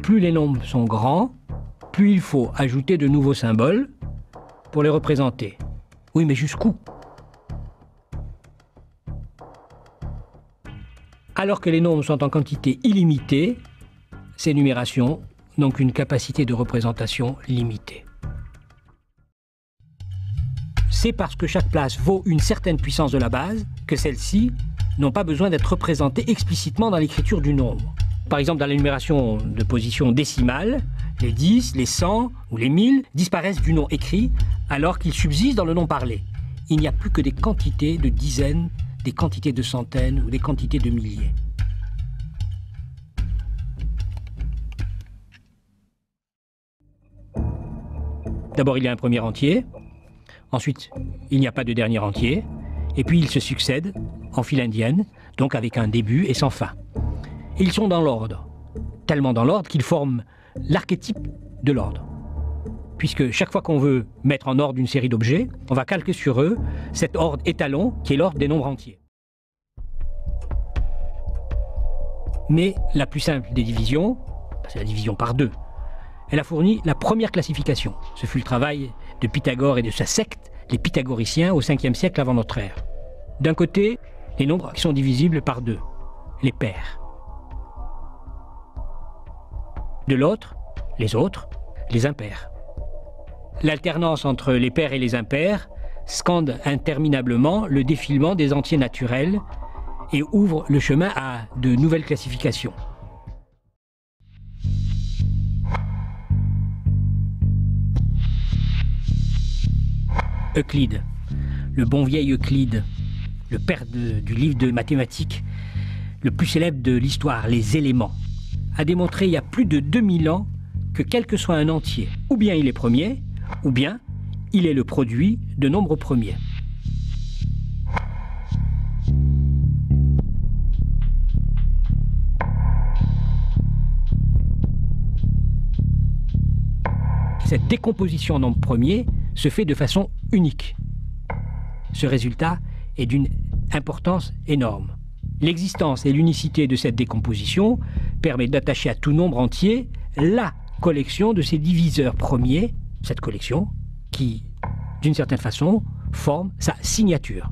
plus les nombres sont grands, plus il faut ajouter de nouveaux symboles pour les représenter. Oui, mais jusqu'où? Alors que les nombres sont en quantité illimitée, ces numérations n'ont qu'une capacité de représentation limitée. C'est parce que chaque place vaut une certaine puissance de la base que celles-ci n'ont pas besoin d'être représentées explicitement dans l'écriture du nombre. Par exemple, dans la numération de position décimale, les 10, les 100 ou les 1000 disparaissent du nom écrit alors qu'ils subsistent dans le nom parlé. Il n'y a plus que des quantités de dizaines, des quantités de centaines ou des quantités de milliers. D'abord, il y a un premier entier. Ensuite, il n'y a pas de dernier entier. Et puis, ils se succèdent en file indienne, donc avec un début et sans fin. Et ils sont dans l'ordre, tellement dans l'ordre qu'ils forment l'archétype de l'ordre. Puisque chaque fois qu'on veut mettre en ordre une série d'objets, on va calquer sur eux cet ordre étalon qui est l'ordre des nombres entiers. Mais la plus simple des divisions, c'est la division par 2. Elle a fourni la première classification. Ce fut le travail de Pythagore et de sa secte, les pythagoriciens, au 5e siècle avant notre ère. D'un côté, les nombres qui sont divisibles par 2, les pairs. De l'autre, les autres, les impairs. L'alternance entre les pairs et les impairs scande interminablement le défilement des entiers naturels et ouvre le chemin à de nouvelles classifications. Euclide, le bon vieil Euclide, le père du livre de mathématiques, le plus célèbre de l'histoire, les éléments, a démontré il y a plus de 2000 ans que quel que soit un entier, ou bien il est premier, ou bien il est le produit de nombres premiers. Cette décomposition en nombres premiers se fait de façon unique. Ce résultat est d'une importance énorme. L'existence et l'unicité de cette décomposition permet d'attacher à tout nombre entier la collection de ses diviseurs premiers, cette collection qui, d'une certaine façon, forme sa signature.